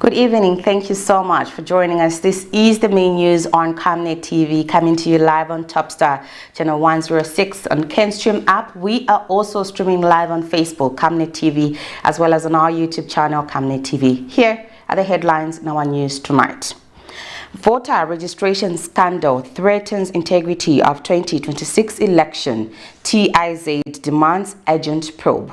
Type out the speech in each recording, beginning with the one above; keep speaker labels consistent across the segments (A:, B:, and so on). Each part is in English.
A: Good evening. Thank you so much for joining us. This is the main news on Camnet TV, coming to you live on Topstar channel 106 on KenStream app. We are also streaming live on Facebook, Camnet TV, as well as on our YouTube channel, Camnet TV. Here are the headlines in our news tonight. Voter registration scandal threatens integrity of 2026 election. TIZ demands urgent probe.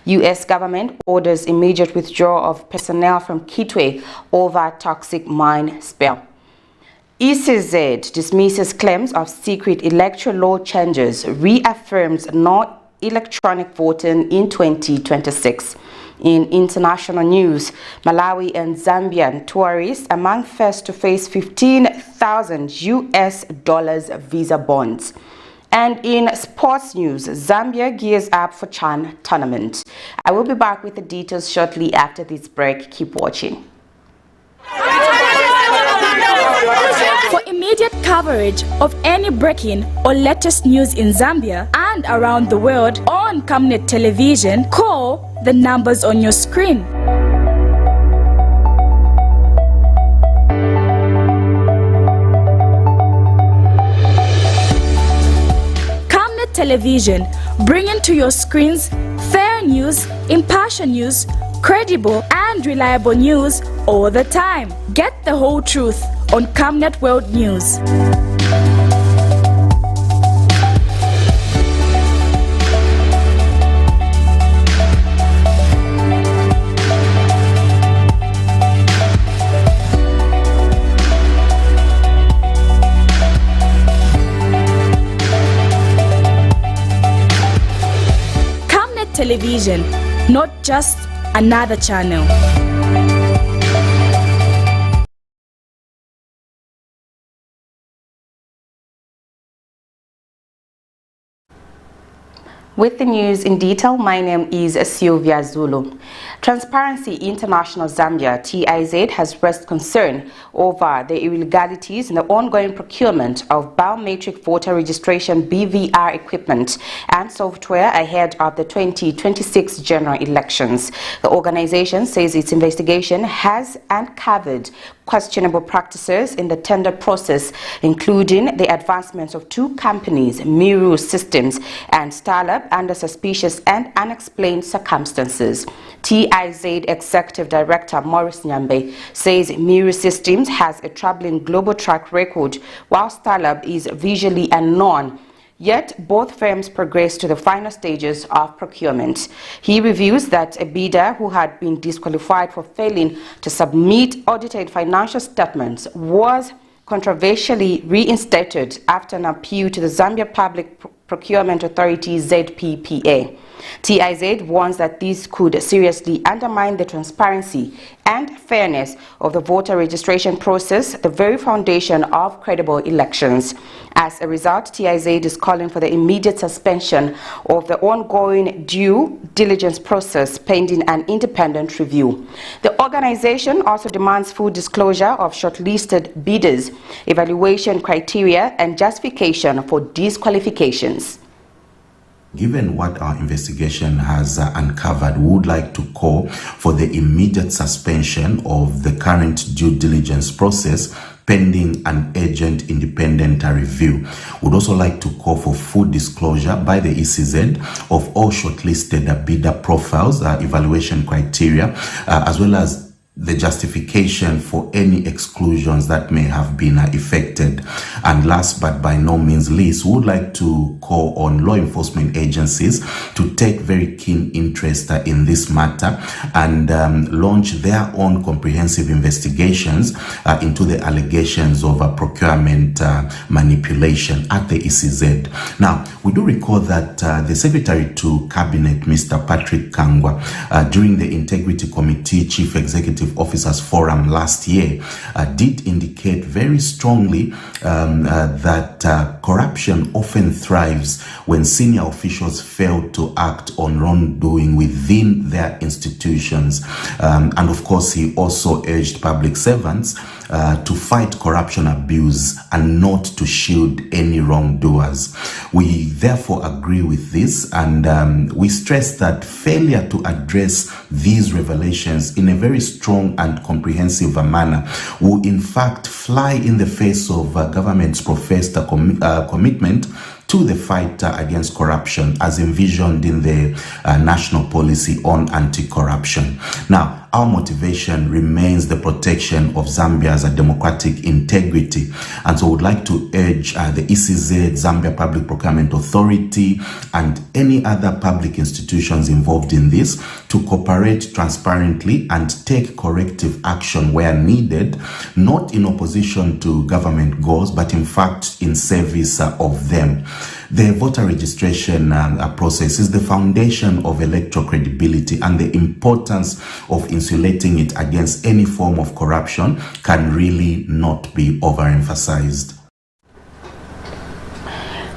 A: U.S. government orders immediate withdrawal of personnel from KITWE over toxic mine spill. ECZ dismisses claims of secret electoral law changes, reaffirms no electronic voting in 2026. In international news, Malawi and Zambian tourists among first to face $15,000 visa bonds. And in sports news, Zambia gears up for CHAN tournament. I will be back with the details shortly after this break. Keep watching.
B: For immediate coverage of any breaking or latest news in Zambia and around the world on Camnet television, call the numbers on your screen. Television, bringing to your screens fair news, impartial news, credible and reliable news all the time. Get the whole truth on Camnet World News. Television, not just another channel.
A: With the news in detail, my name is Sylvia Zulu. Transparency International Zambia, TIZ, has expressed concern over the irregularities in the ongoing procurement of biometric voter registration BVR equipment and software ahead of the 2026 general elections. The organization says its investigation has uncovered questionable practices in the tender process, including the advancements of two companies, Miru Systems and Startup, under suspicious and unexplained circumstances. TIZ Executive Director Maurice Nyambe says Miru Systems has a troubling global track record, while Startup is visually unknown. Yet, both firms progressed to the final stages of procurement. He reviews that a bidder who had been disqualified for failing to submit audited financial statements was controversially reinstated after an appeal to the Zambia Public Procurement Authority ZPPA. TIZ warns that this could seriously undermine the transparency and fairness of the voter registration process, the very foundation of credible elections. As a result, TIZ is calling for the immediate suspension of the ongoing due diligence process pending an independent review. The organization also demands full disclosure of shortlisted bidders, evaluation criteria, and justification for disqualifications.
C: Given what our investigation has uncovered, we would like to call for the immediate suspension of the current due diligence process pending an urgent independent review. We'd also like to call for full disclosure by the ECZ of all shortlisted bidder profiles, evaluation criteria, as well as the justification for any exclusions that may have been effected. And last but by no means least, we would like to call on law enforcement agencies to take very keen interest in this matter and launch their own comprehensive investigations into the allegations of procurement manipulation at the ECZ. Now, we do recall that the Secretary to Cabinet, Mr. Patrick Kangwa, during the Integrity Committee Chief Executive Officers Forum last year, did indicate very strongly that corruption often thrives when senior officials fail to act on wrongdoing within their institutions. And of course, he also urged public servants to fight corruption abuse and not to shield any wrongdoers. We therefore agree with this, and we stress that failure to address these revelations in a very strong and comprehensive manner will in fact fly in the face of government's professed commitment to the fight against corruption as envisioned in the national policy on anti-corruption. Now, our motivation remains the protection of Zambia's democratic integrity, and so we would like to urge the ECZ, Zambia Public Procurement Authority, and any other public institutions involved in this to cooperate transparently and take corrective action where needed, not in opposition to government goals, but in fact in service of them. The voter registration process is the foundation of electoral credibility, and the importance of insulating it against any form of corruption can really not be overemphasized.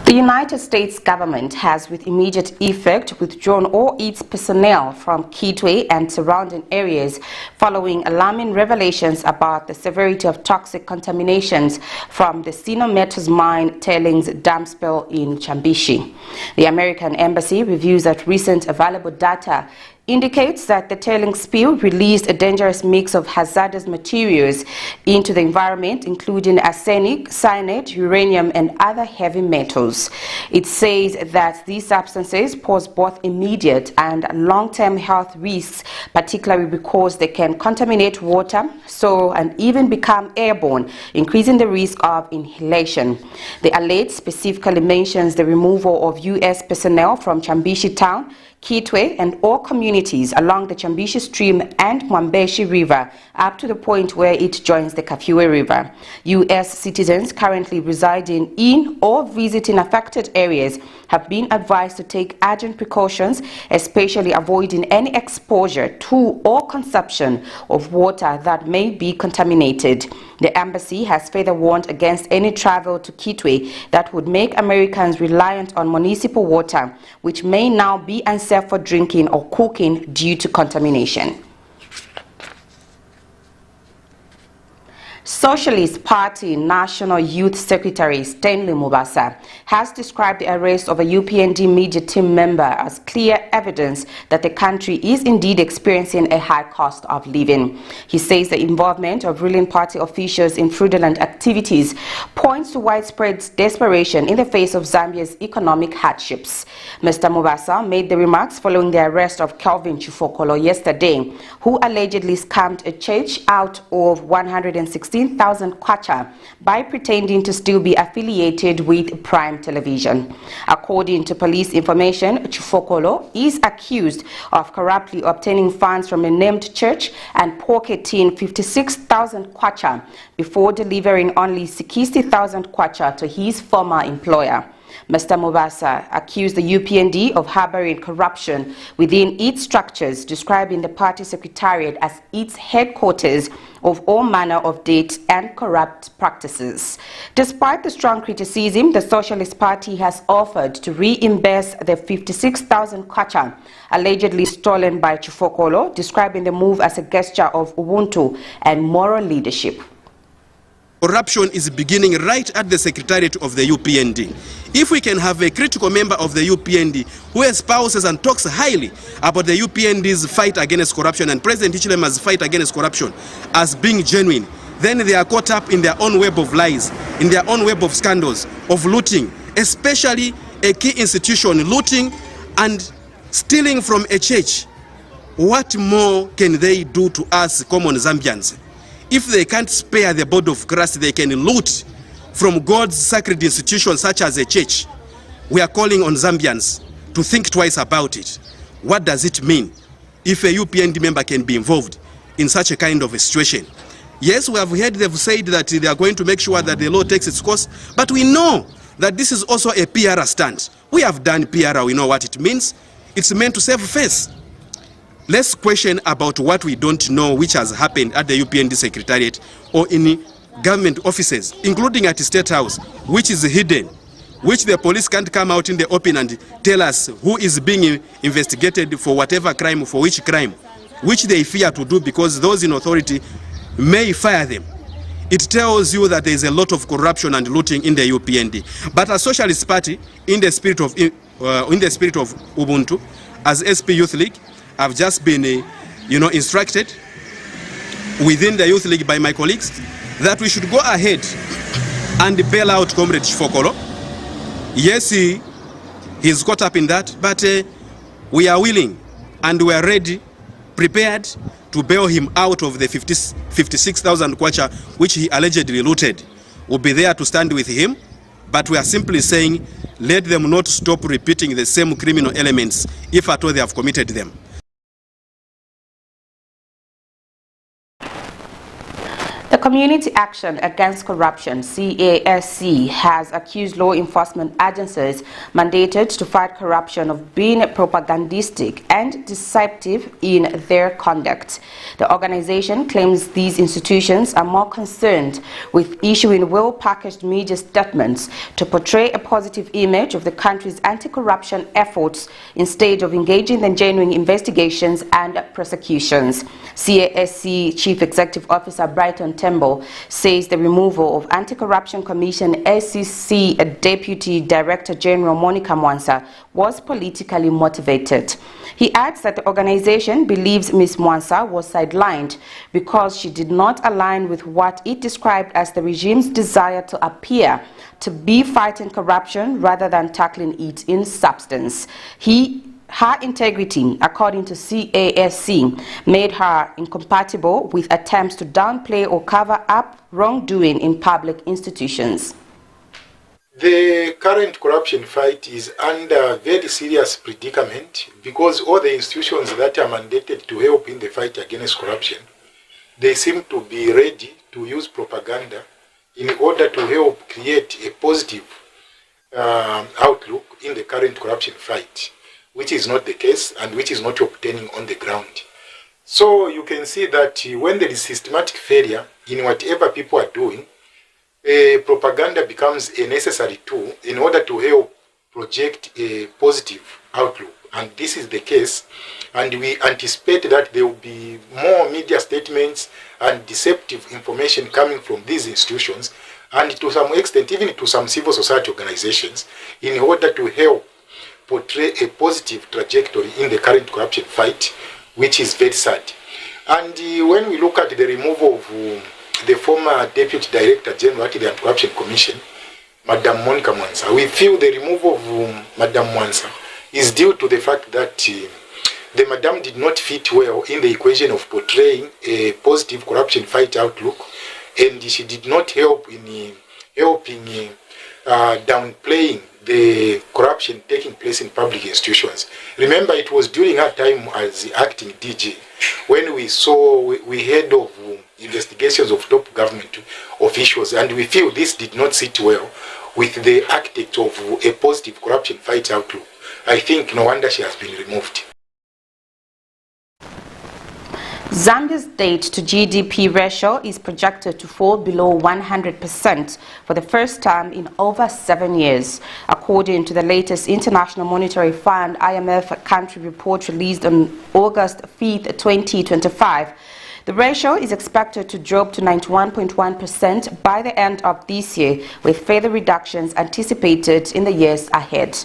A: The United States government has with immediate effect withdrawn all its personnel from KITWE and surrounding areas following alarming revelations about the severity of toxic contaminations from the Sino Metals mine tailings dam spill in Chambishi. The American Embassy reviews that recent available data indicates that the tailing spill released a dangerous mix of hazardous materials into the environment, including arsenic, cyanide, uranium, and other heavy metals. It says that these substances pose both immediate and long-term health risks, particularly because they can contaminate water, soil, and even become airborne, increasing the risk of inhalation. The alert specifically mentions the removal of U.S. personnel from Chambishi town, KITWE, and all communities along the Chambishi stream and Mwambeshi River up to the point where it joins the KITWE River. U.S. citizens currently residing in or visiting affected areas have been advised to take urgent precautions, especially avoiding any exposure to or consumption of water that may be contaminated. The embassy has further warned against any travel to KITWE that would make Americans reliant on municipal water, which may now be unsafe for drinking or cooking due to contamination. Socialist Party National Youth Secretary Stanley Mubasa has described the arrest of a UPND media team member as clear evidence that the country is indeed experiencing a high cost of living. He says the involvement of ruling party officials in fraudulent activities points to widespread desperation in the face of Zambia's economic hardships. Mr. Mubasa made the remarks following the arrest of Kelvin Chifokolo yesterday, who allegedly scammed a church out of 116,000 kwacha by pretending to still be affiliated with Prime Television. According to police information, Chifokolo is accused of corruptly obtaining funds from a named church and pocketing 56,000 kwacha before delivering only 60,000 kwacha to his former employer. Mr. Mubasa accused the UPND of harboring corruption within its structures, describing the party secretariat as its headquarters of all manner of debt and corrupt practices. Despite the strong criticism, the Socialist Party has offered to reimburse the 56,000 kwacha allegedly stolen by Chifokolo, describing the move as a gesture of ubuntu and moral leadership.
D: Corruption is beginning right at the secretariat of the UPND. If we can have a critical member of the UPND who espouses and talks highly about the UPND's fight against corruption and President Hichilema's fight against corruption as being genuine, then they are caught up in their own web of lies, in their own web of scandals, of looting, especially a key institution looting and stealing from a church. What more can they do to us common Zambians? If they can't spare the body of Christ, they can loot from God's sacred institutions such as a church. We are calling on Zambians to think twice about it. What does it mean if a UPND member can be involved in such a kind of a situation? Yes, we have heard they've said that they are going to make sure that the law takes its course, but we know that this is also a PR stunt. We have done PR, we know what it means. It's meant to save face. Let's question about what we don't know which has happened at the UPND Secretariat or in government offices, including at the State House, which is hidden, which the police can't come out in the open and tell us who is being investigated for whatever crime, for which crime, which they fear to do because those in authority may fire them. it tells you that there is a lot of corruption and looting in the UPND. But as Socialist Party, in the spirit of Ubuntu, as SP Youth League, I've just been, instructed within the Youth League by my colleagues that we should go ahead and bail out Comrade Chifokolo. Yes, he's caught up in that, but we are willing and we are ready, prepared to bail him out of the 56,000 kwacha which he allegedly looted. We'll be there to stand with him, but we are simply saying let them not stop repeating the same criminal elements if at all they have committed them.
A: The Community Action Against Corruption, CASC, has accused law enforcement agencies mandated to fight corruption of being propagandistic and deceptive in their conduct. The organization claims these institutions are more concerned with issuing well-packaged media statements to portray a positive image of the country's anti-corruption efforts instead of engaging in genuine investigations and prosecutions. CASC Chief Executive Officer Brighton Tembo says the removal of Anti-Corruption Commission SCC Deputy Director General Monica Mwansa was politically motivated. He adds that the organization believes Ms. Mwansa was sidelined because she did not align with what it described as the regime's desire to appear to be fighting corruption rather than tackling it in substance. Her integrity, according to CASC, made her incompatible with attempts to downplay or cover up wrongdoing in public institutions.
E: The current corruption fight is under very serious predicament because all the institutions that are mandated to help in the fight against corruption, they seem to be ready to use propaganda in order to help create a positive outlook in the current corruption fight, which is not the case and which is not obtaining on the ground. So you can see that when there is systematic failure in whatever people are doing, propaganda becomes a necessary tool in order to help project a positive outlook. And this is the case, and we anticipate that there will be more media statements and deceptive information coming from these institutions, and to some extent even to some civil society organizations, in order to help portray a positive trajectory in the current corruption fight, which is very sad. And when we look at the removal of the former Deputy Director General at the Anti-Corruption Commission, Madam Monica Mwansa, we feel the removal of Madam Mwansa is due to the fact that the Madam did not fit well in the equation of portraying a positive corruption fight outlook, and she did not help in helping downplaying the corruption taking place in public institutions. Remember, it was during her time as the acting DG when we heard of investigations of top government officials, and we feel this did not sit well with the architect of a positive corruption fight outlook. I think no wonder she has been removed.
A: Zambia's debt to GDP ratio is projected to fall below 100% for the first time in over 7 years, according to the latest International Monetary Fund IMF country report released on August 5th, 2025. The ratio is expected to drop to 91.1% by the end of this year, with further reductions anticipated in the years ahead.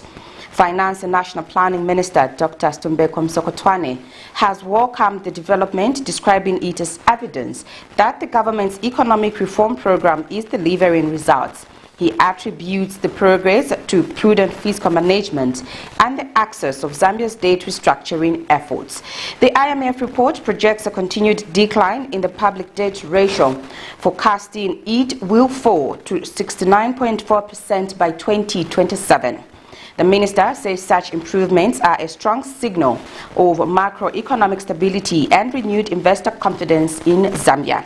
A: Finance and National Planning Minister Dr. Stumbeko Msokotwane has welcomed the development, describing it as evidence that the government's economic reform program is delivering results. He attributes the progress to prudent fiscal management and the access of Zambia's debt restructuring efforts. The IMF report projects a continued decline in the public debt ratio, forecasting it will fall to 69.4% by 2027. The minister says such improvements are a strong signal of macroeconomic stability and renewed investor confidence in Zambia.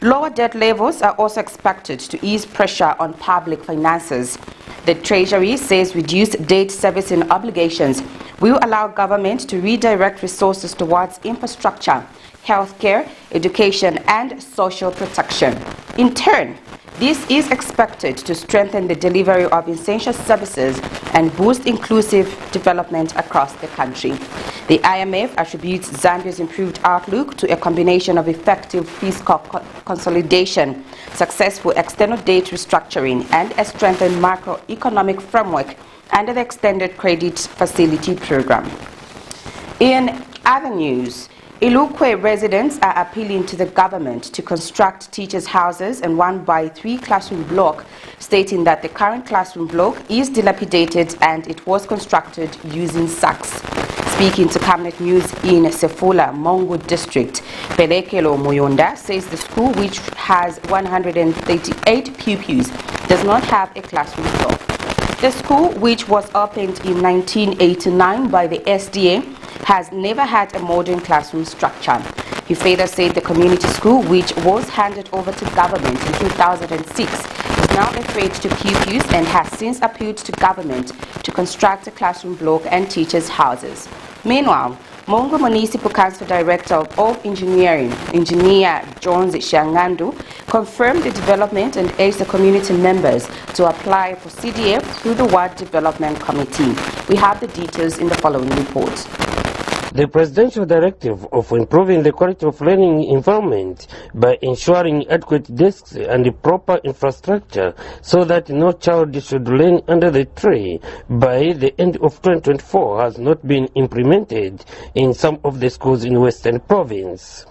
A: Lower debt levels are also expected to ease pressure on public finances. The Treasury says reduced debt servicing obligations will allow government to redirect resources towards infrastructure, healthcare, education, and social protection. In turn, This is expected to strengthen the delivery of essential services and boost inclusive development across the country. The IMF attributes Zambia's improved outlook to a combination of effective fiscal consolidation, successful external debt restructuring, and a strengthened macroeconomic framework under the Extended Credit Facility Program. In other news, ELECRORAL residents are appealing to the government to construct teachers' houses and 1-by-3 classroom block, stating that the current classroom block is dilapidated and it was constructed using sacks. Speaking to Camnet News in Sefula, Mongo District, Pelekelo Muyonda says the school, which has 138 pupils, does not have a classroom block. The school, which was opened in 1989 by the SDA, has never had a modern classroom structure. He further said the community school, which was handed over to government in 2006, is now a threat to pupils and has since appealed to government to construct a classroom block and teachers' houses. Meanwhile, Mongo Municipal Council Director of Engineering, Engineer Jones Shangandu, confirmed the development and urged the community members to apply for CDF through the Ward Development Committee. We have the details in the following report.
F: The presidential directive of improving the quality of learning environment by ensuring adequate desks and proper infrastructure so that no child should learn under the tree by the end of 2024 has not been implemented in some of the schools in Western Province.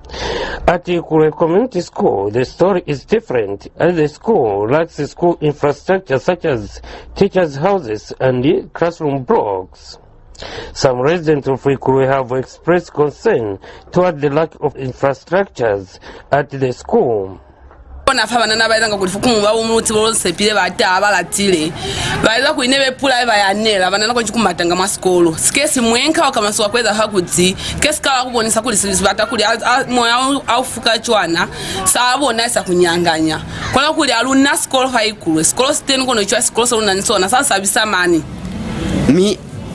F: At KITWE Community School, the story is different, as the school lacks school infrastructure such as teachers' houses and classroom blocks. Some residents of KITWE have expressed concern toward the lack of infrastructures at the school.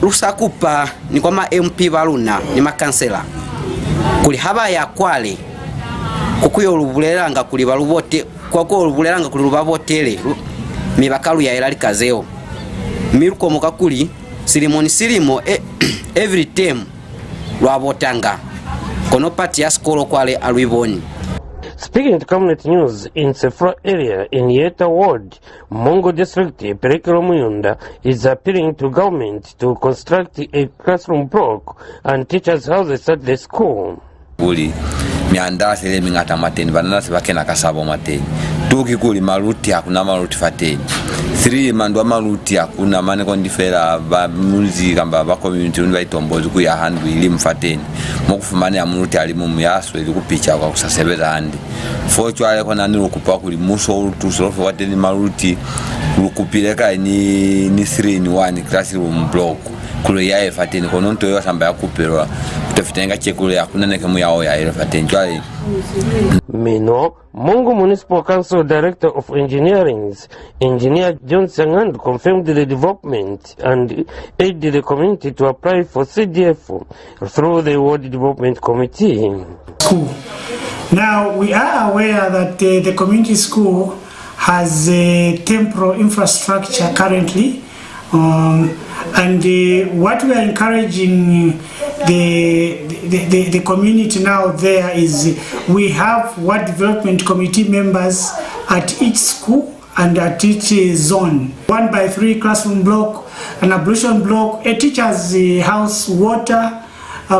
G: Rusakupa ni kwa ma MP baluna ni makansela kuli haba ya kwale kukuyo olubuleranga kuli balubote kwako olubuleranga kuli lubabotele mibakalu ya elali kazeo miruko mukakuli silimoni silimo every time lwabotanga kono pati ya skolo kwale alwiboni.
F: Speaking to Camnet News in Sefra area in Yeta Ward, Mongo District, Pelekelo Muyonda is appealing to government to construct a classroom block and teachers' houses at the school.
H: Kuli mianda sele mingata mateni banana sebakena kasabo mateni tuki kuli maruti hakuna maruti fateni 3 mandwa maruti hakuna mane kondifera ba munzi kamba ba community unbaitombozi ku ya handu ili mfateni mokufumane ya maruti ali mu yaso ili kupicha kwa kusasebeza handi focho ale kona ni ukupa kuli muso urutuso wateni maruti ukupileka ni 3 in 1 classroom block kule ya fateni kono nto yo samba yakupelwa kutafitenga chekule yakuna nekemu yao ya fateni twali.
F: Meanwhile, Mongo Municipal Council Director of Engineering, Engineer John Sangand, confirmed the development and aided the community to apply for CDF through the Ward Development Committee.
I: School. Now, we are aware that the community school has a temporary infrastructure currently, and what we are encouraging the community now there is we have Ward Development Committee members at each school and at each zone. 1-by-3 classroom block, an ablution block, a teacher's house, water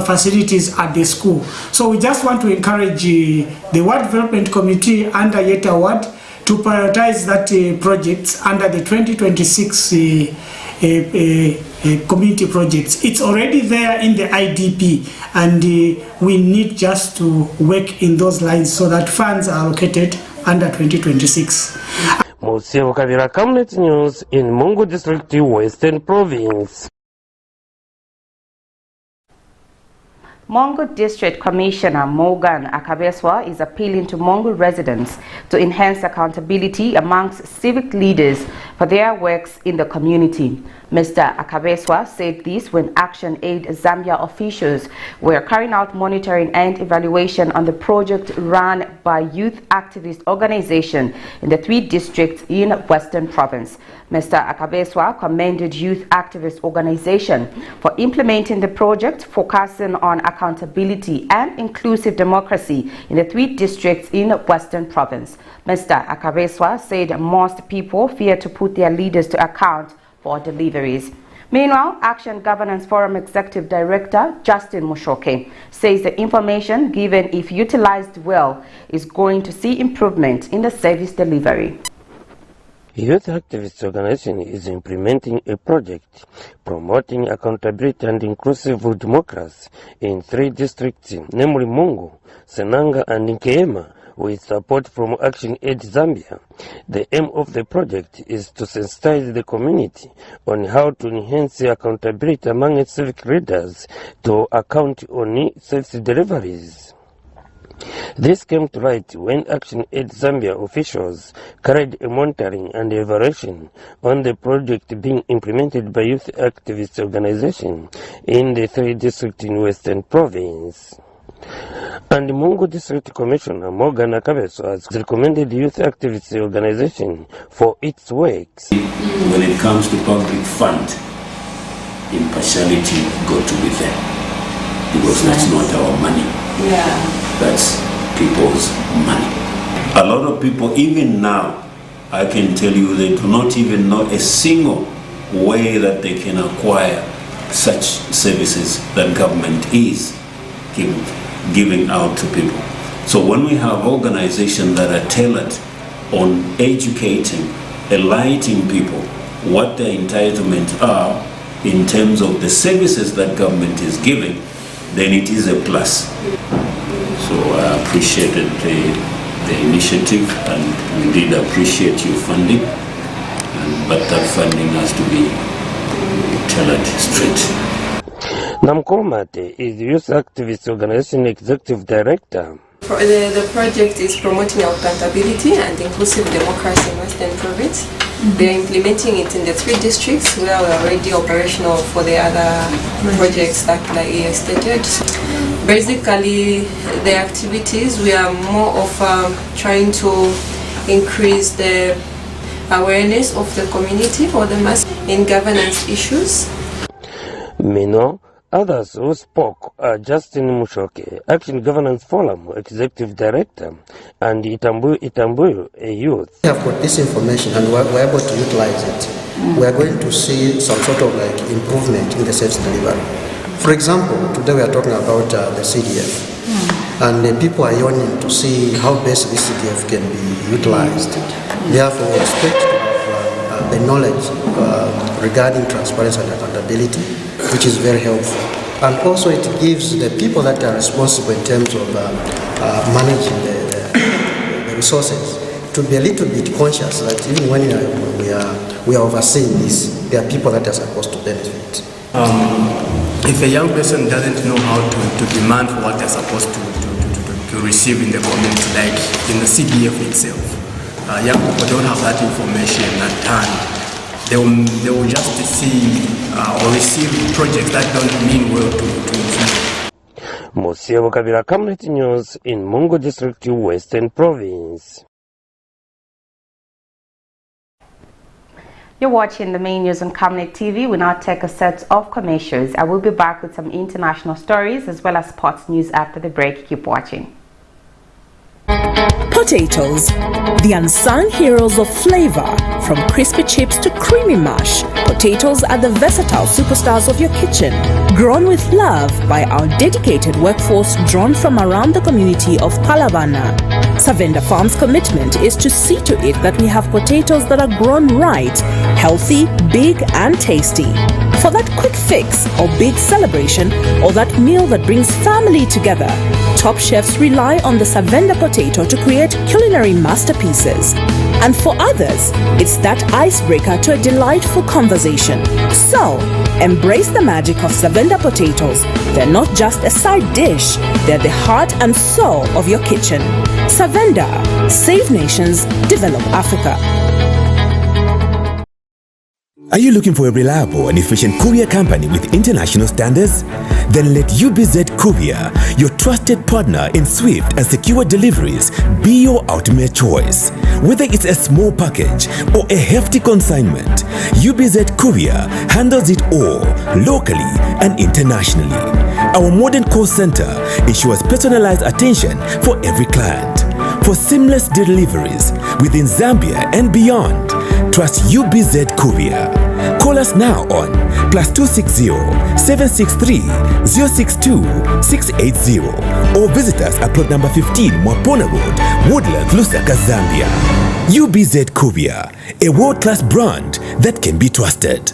I: facilities at the school. So we just want to encourage the Ward Development Committee under Yeta Ward to prioritize that projects under the 2026 community projects. It's already there in the IDP, and we need just to work in those lines so that funds are allocated under 2026.
F: Musievo Kavira, Camnet News in Mongo District, Western Province.
A: Mongo District Commissioner Morgan Akabeswa is appealing to Mongo residents to enhance accountability amongst civic leaders for their works in the community. Mr. Akabeswa said this when Action Aid Zambia officials were carrying out monitoring and evaluation on the project run by youth activist organization in the 3 districts in Western Province. Mr. Akabeswa commended youth activist organization for implementing the project, focusing on accountability and inclusive democracy in the 3 districts in Western Province. Mr. Akabeswa said most people fear to put their leaders to account for deliveries. Meanwhile, Action Governance Forum Executive Director Justin Mushoke says the information given, if utilized well, is going to see improvement in the service delivery.
F: Youth Activist Organization is implementing a project promoting accountability and inclusive democracy in 3 districts, namely Mongo, Senanga and Nkeema, with support from Action Aid Zambia. The aim of the project is to sensitize the community on how to enhance accountability among its civic leaders to account on service deliveries. This came to light when Action Aid Zambia officials carried a monitoring and evaluation on the project being implemented by Youth Activist Organization in the 3 districts in Western Province. And Mongo District Commissioner Morgan Akabeswa has recommended Youth Activist Organization for its works.
J: When it comes to public fund, impartiality got to be there, because that's not our money. That's people's money. A lot of people, even now, I can tell you, they do not even know a single way that they can acquire such services that government is giving out to people. So when we have organizations that are tailored on educating, enlightening people what their entitlements are in terms of the services that government is giving, then it is a plus. So I appreciated the initiative, and we did appreciate your funding, but that funding has to be tailored straight.
F: Namkormate is Youth Activist Organization Executive Director.
K: The project is promoting accountability and inclusive democracy in Western Province. They are implementing it in the 3 districts where we are already operational for the other projects like he stated. Basically, the activities, we are more of trying to increase the awareness of the community or the mass in governance issues.
F: Meanwhile, others who spoke are Justin Mushoke, Action Governance Forum Executive Director, and Itambu, a youth.
L: We have got this information and we're able to utilize it. We are going to see some sort of improvement in the service delivery. For example, today we are talking about the CDF, and people are yearning to see how best this CDF can be utilized. Therefore, we expect to have the knowledge regarding transparency and accountability, which is very helpful. And also it gives the people that are responsible in terms of managing the resources to be a little bit conscious that even when we are overseeing this, there are people that are supposed to benefit.
M: If a young person doesn't know how to demand for what they're supposed to receive in the community, like in the CDF itself, young people don't have that information at hand. They will just see or receive projects that don't mean well to them.
F: Mosiabo Kabila, Camnet News in Mongo District, Western Province.
A: You're watching the main news on Camnet TV. We now take a set of commercials. I will be back with some international stories as well as sports news after the break. Keep watching.
N: Potatoes, the unsung heroes of flavor. From crispy chips to creamy mash, potatoes are the versatile superstars of your kitchen. Grown with love by our dedicated workforce drawn from around the community of Palavana. Savenda Farms' commitment is to see to it that we have potatoes that are grown right, healthy, big and tasty. For that quick fix or big celebration or that meal that brings family together, top chefs rely on the Savenda potato to create culinary masterpieces. And for others, it's that icebreaker to a delightful conversation. So, embrace the magic of Savenda potatoes. They're not just a side dish, they're the heart and soul of your kitchen. Savenda, save nations, develop Africa.
O: Are you looking for a reliable and efficient courier company with international standards? Then let UBZ Courier, your trusted partner in swift and secure deliveries, be your ultimate choice. Whether it's a small package or a hefty consignment, UBZ Courier handles it all, locally and internationally. Our modern call center ensures personalized attention for every client. For seamless deliveries within Zambia and beyond, trust UBZ Courier. Call us now on +260 763 062 680 or visit us at plot number 15 Mwapona Road, Woodland, Lusaka, Zambia. UBZ Courier, a world-class brand that can be trusted.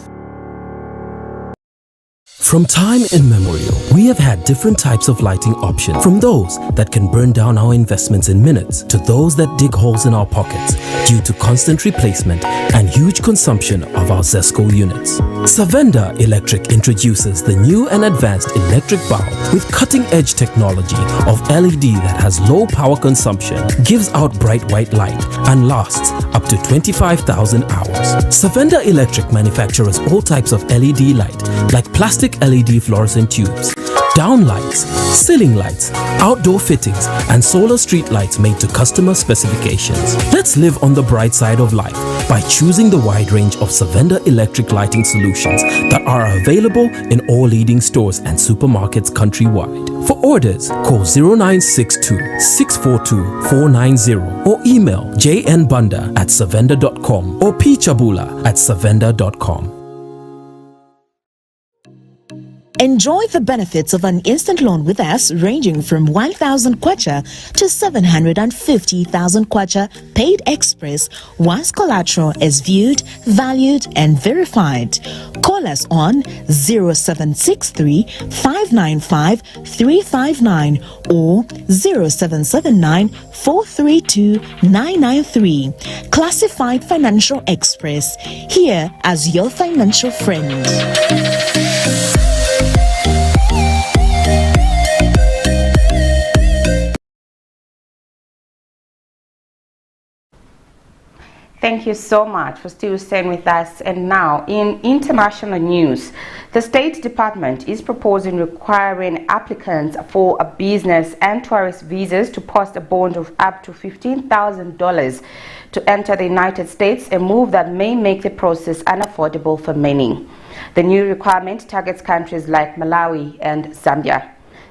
P: From time immemorial, we have had different types of lighting options, from those that can burn down our investments in minutes to those that dig holes in our pockets due to constant replacement and huge consumption of our ZESCO units. Savenda Electric introduces the new and advanced electric bulb with cutting-edge technology of LED that has low power consumption, gives out bright white light, and lasts up to 25,000 hours. Savenda Electric manufactures all types of LED light, like plastic LED fluorescent tubes, down lights, ceiling lights, outdoor fittings, and solar street lights made to customer specifications. Let's live on the bright side of life by choosing the wide range of Savenda electric lighting solutions that are available in all leading stores and supermarkets countrywide. For orders, call 0962 642 490 or email jnbunda@savenda.com or pchabula@savenda.com.
N: Enjoy the benefits of an instant loan with us ranging from 1,000 kwacha to 750,000 kwacha paid express once collateral is viewed, valued and verified. Call us on 0763 595 359 or 0779 432 993. Classified Financial Express, here as your financial friend.
A: Thank you so much for still staying with us. And now, in international news, the State Department is proposing requiring applicants for a business and tourist visas to post a bond of up to $15,000 to enter the United States, a move that may make the process unaffordable for many. The new requirement targets countries like Malawi and Zambia.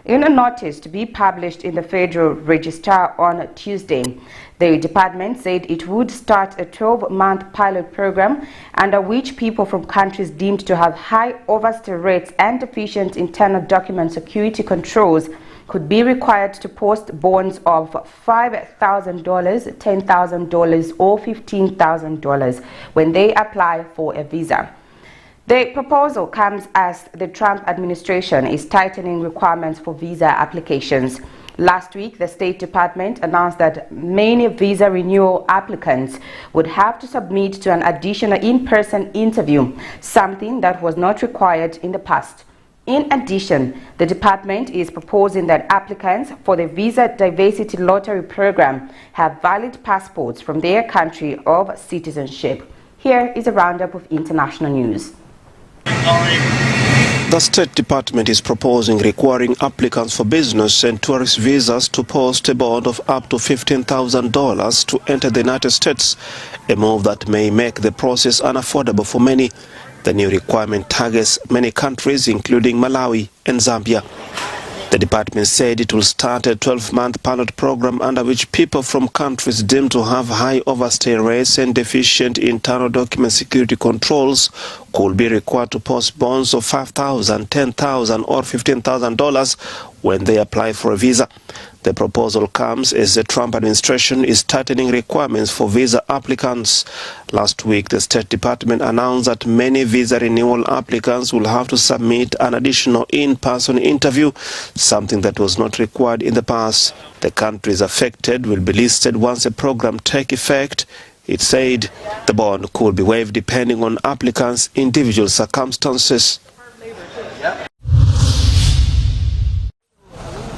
A: In a notice to be published in the Federal Register on Tuesday, the department said it would start a 12-month pilot program under which people from countries deemed to have high overstay rates and deficient internal document security controls could be required to post bonds of $5,000, $10,000 or $15,000 when they apply for a visa. The proposal comes as the Trump administration is tightening requirements for visa applications. Last week, the State Department announced that many visa renewal applicants would have to submit to an additional in-person interview, something that was not required in the past. In addition, the department is proposing that applicants for the Visa Diversity Lottery program have valid passports from their country of citizenship. Here is a roundup of international news.
Q: The State Department is proposing requiring applicants for business and tourist visas to post a bond of up to $15,000 to enter the United States, a move that may make the process unaffordable for many. The new requirement targets many countries, including Malawi and Zambia. The department said it will start a 12-month pilot program under which people from countries deemed to have high overstay rates and deficient internal document security controls could be required to post bonds of $5,000, $10,000 or $15,000 when they apply for a visa. The proposal comes as the Trump administration is tightening requirements for visa applicants. Last week, the State Department announced that many visa renewal applicants will have to submit an additional in-person interview, something that was not required in the past. The countries affected will be listed once the program takes effect. It said the bond could be waived depending on applicants' individual circumstances.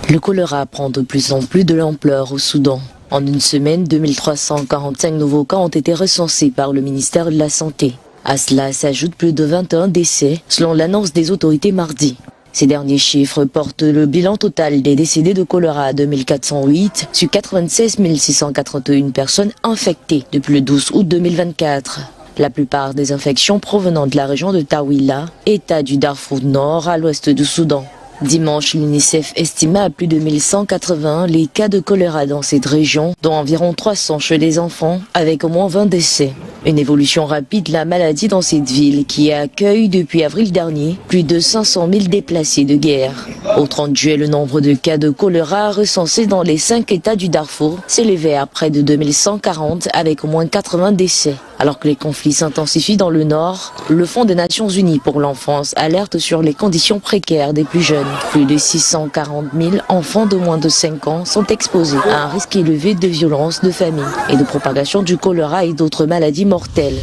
R: Le choléra prend de plus en plus de l'ampleur au Soudan. En une semaine, 2345 nouveaux cas ont été recensés par le ministère de la Santé. À cela s'ajoutent plus de 21 décès, selon l'annonce des autorités mardi. Ces derniers chiffres portent le bilan total des décédés de choléra à 2408 sur 96 681 personnes infectées depuis le 12 août 2024. La plupart des infections provenant de la région de Tawila, État du Darfour Nord à l'ouest du Soudan. Dimanche, l'UNICEF estima à plus de 1180 les cas de choléra dans cette région, dont environ 300 chez les enfants, avec au moins 20 décès. Une évolution rapide de la maladie dans cette ville qui accueille depuis avril dernier plus de 500 000 déplacés de guerre. Au 30 juillet, le nombre de cas de choléra recensés dans les 5 États du Darfour s'élevait à près de 2140 avec au moins 80 décès. Alors que les conflits s'intensifient dans le nord, le Fonds des Nations Unies pour l'enfance alerte sur les conditions précaires des plus jeunes. Plus de 640 000 enfants de moins de 5 ans sont exposés à un risque élevé de violence de famille et de propagation du choléra et d'autres maladies mortelles.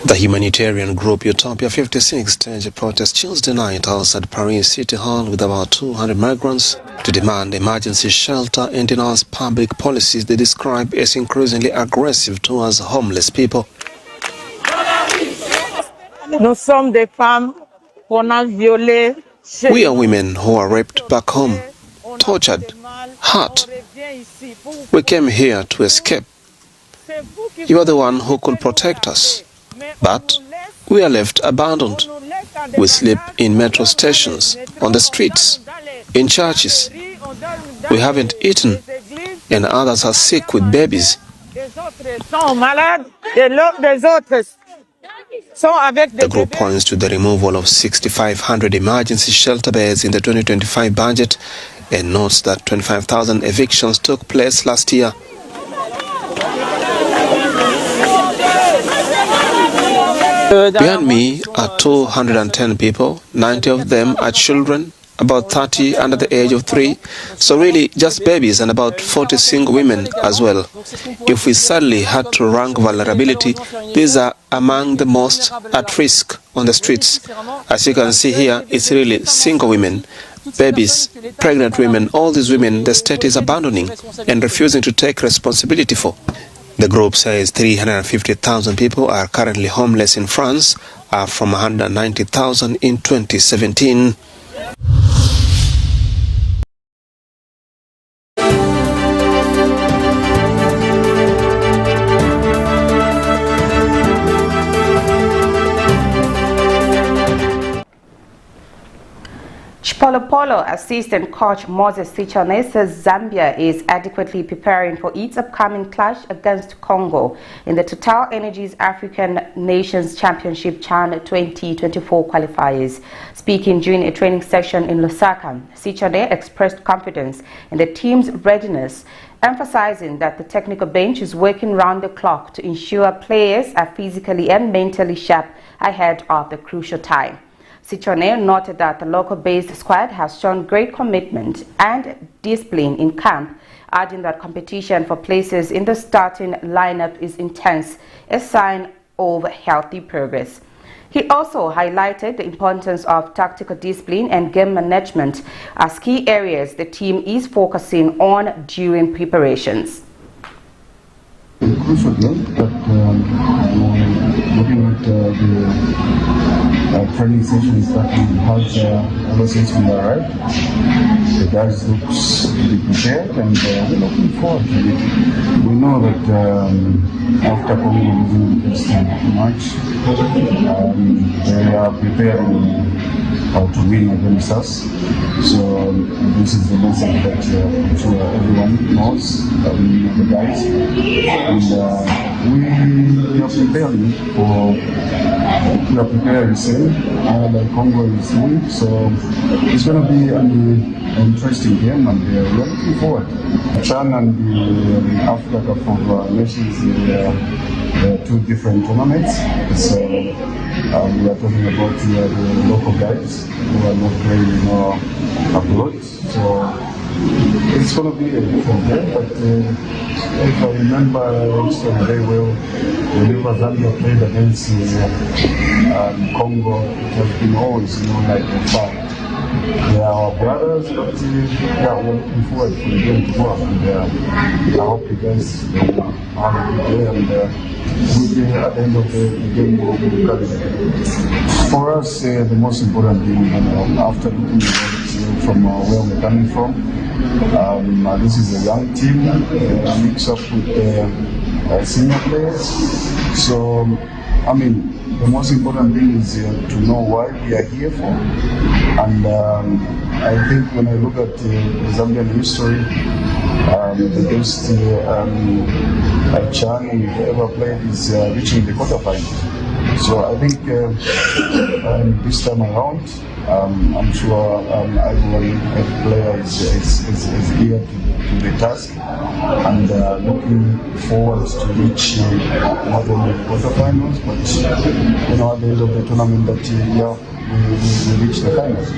Q: The humanitarian group Utopia 56 staged a protest Tuesday night outside Paris City Hall with about 200 migrants to demand emergency shelter and denounce public policies they describe as increasingly aggressive towards homeless people. We are women who are raped back home, tortured, hurt. We came here to escape. You are the one who could protect us. But we are left abandoned. We sleep in metro stations, on the streets, in churches. We haven't eaten, and others are sick with babies. The group points to the removal of 6,500 emergency shelter beds in the 2025 budget and notes that 25,000 evictions took place last year. Behind me are 210 people, 90 of them are children, about 30 under the age of 3, so really just babies, and about 40 single women as well. If we suddenly had to rank vulnerability, these are among the most at risk on the streets. As you can see here, it's really single women, babies, pregnant women, all these women the state is abandoning and refusing to take responsibility for. The group says 350,000 people are currently homeless in France, up from 190,000 in 2017.
A: Polo assistant coach Moses Sichone says Zambia is adequately preparing for its upcoming clash against Congo in the Total Energies African Nations Championship CHAN 2024 qualifiers. Speaking during a training session in Lusaka, Sichone expressed confidence in the team's readiness, emphasizing that the technical bench is working round the clock to ensure players are physically and mentally sharp ahead of the crucial time. Sichone noted that the local-based squad has shown great commitment and discipline in camp, adding that competition for places in the starting lineup is intense, a sign of healthy progress. He also highlighted the importance of tactical discipline and game management as key areas the team is focusing on during preparations.
S: Crucial game, but looking at the training sessions that we had ever since we arrived, the guys look to be prepared and we're looking forward to it. We know that after Congo losing the first match, they are preparing to win against us. So this is the message that I'm sure everyone knows, the guys. And we are preparing for, we are preparing same, like Congo is doing. So it's going to be an interesting game, and we are looking forward. CHAN and the Africa Cup of Nations, two different tournaments. So we are talking about the local guys who are not playing abroad. So it's going to be a different game, but if I remember history very well, whenever Zambia played against Congo, it has been always like a fight. They are our brothers, but yeah, we're looking forward for the game to go up, and I hope you guys will have a good day, and at the end of the game we'll be carried. For us, the most important thing, after looking at it from where we're coming from, this is a young team mixed up with senior players. So, I mean, the most important thing is to know why we are here for. And I think when I look at the Zambian history, the best CHAN we've ever played is reaching the quarterfinals. So I think this time around, I'm sure every player is eager to the task, and looking forward to reach not only the quarterfinals, but at the end of the tournament that we reach the finals.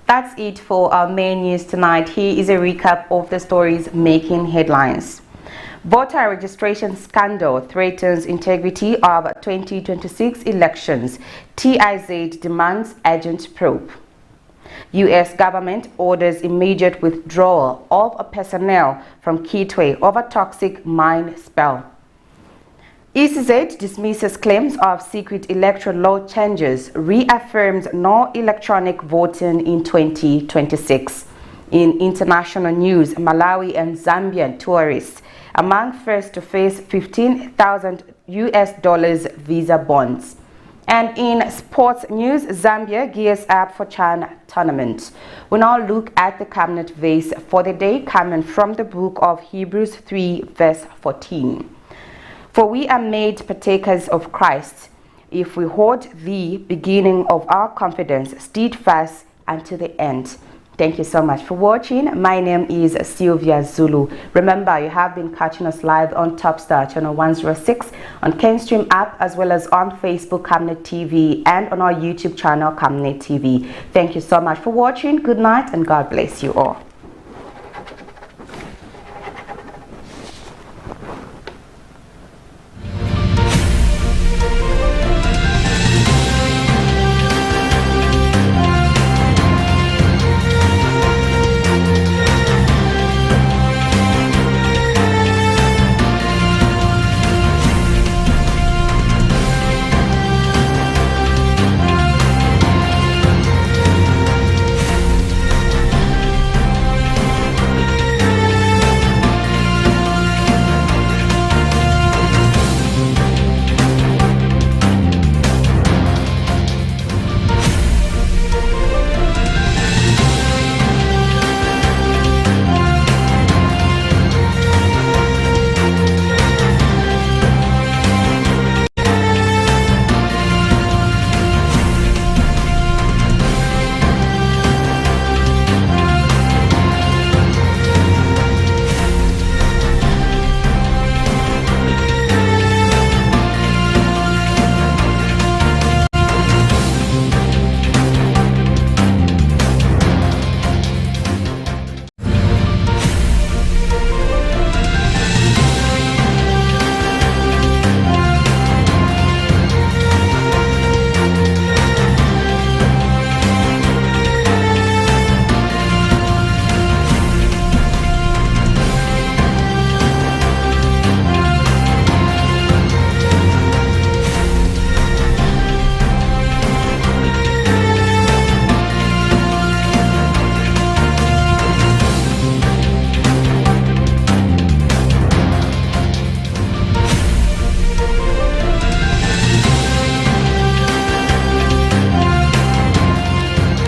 A: That's it for our main news tonight. Here is a recap of the stories making headlines. Voter registration scandal threatens integrity of 2026 elections. TIZ demands urgent probe. U.S. government orders immediate withdrawal of personnel from KITWE over toxic mine spill. ECZ dismisses claims of secret electoral law changes, reaffirms no electronic voting in 2026. In international news, Malawi and Zambian tourists among first to face $15,000 visa bonds. And in sports news, Zambia gears up for CHAN tournament. We now look at the Camnet verse for the day, coming from the book of Hebrews 3 verse 14. For we are made partakers of Christ, if we hold the beginning of our confidence steadfast unto the end. Thank you so much for watching. My name is Sylvia Zulu. Remember, you have been catching us live on Topstar channel 106, on Kenstream app, as well as on Facebook Camnet TV, and on our YouTube channel Camnet TV. Thank you so much for watching. Good night and God bless you all.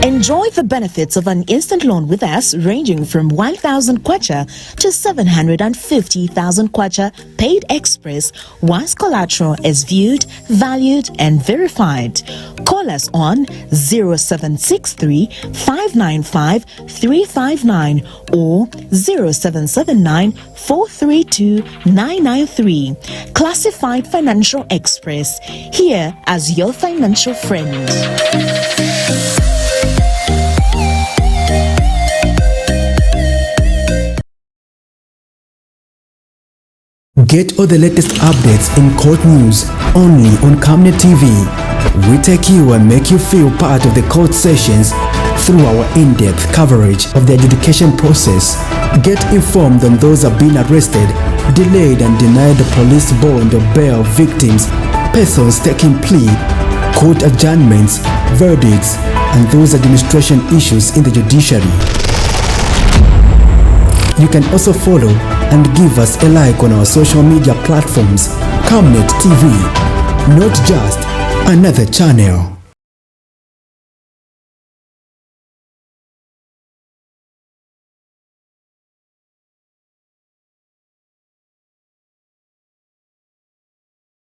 N: Enjoy the benefits of an instant loan with us ranging from 1,000 kwacha to 750,000 kwacha paid express once collateral is viewed, valued and verified. Call us on 0763 595 359 or 0779 432 993. Classified Financial Express, here as your financial friend.
O: Get all the latest updates in court news only on Camnet TV. We take you and make you feel part of the court sessions through our in-depth coverage of the adjudication process. Get informed on those who have been arrested, delayed and denied the police bond or bail victims, persons taking plea, court adjournments, verdicts, and those administration issues in the judiciary. You can also follow and give us a like on our social media platforms. Camnet TV, not just another channel.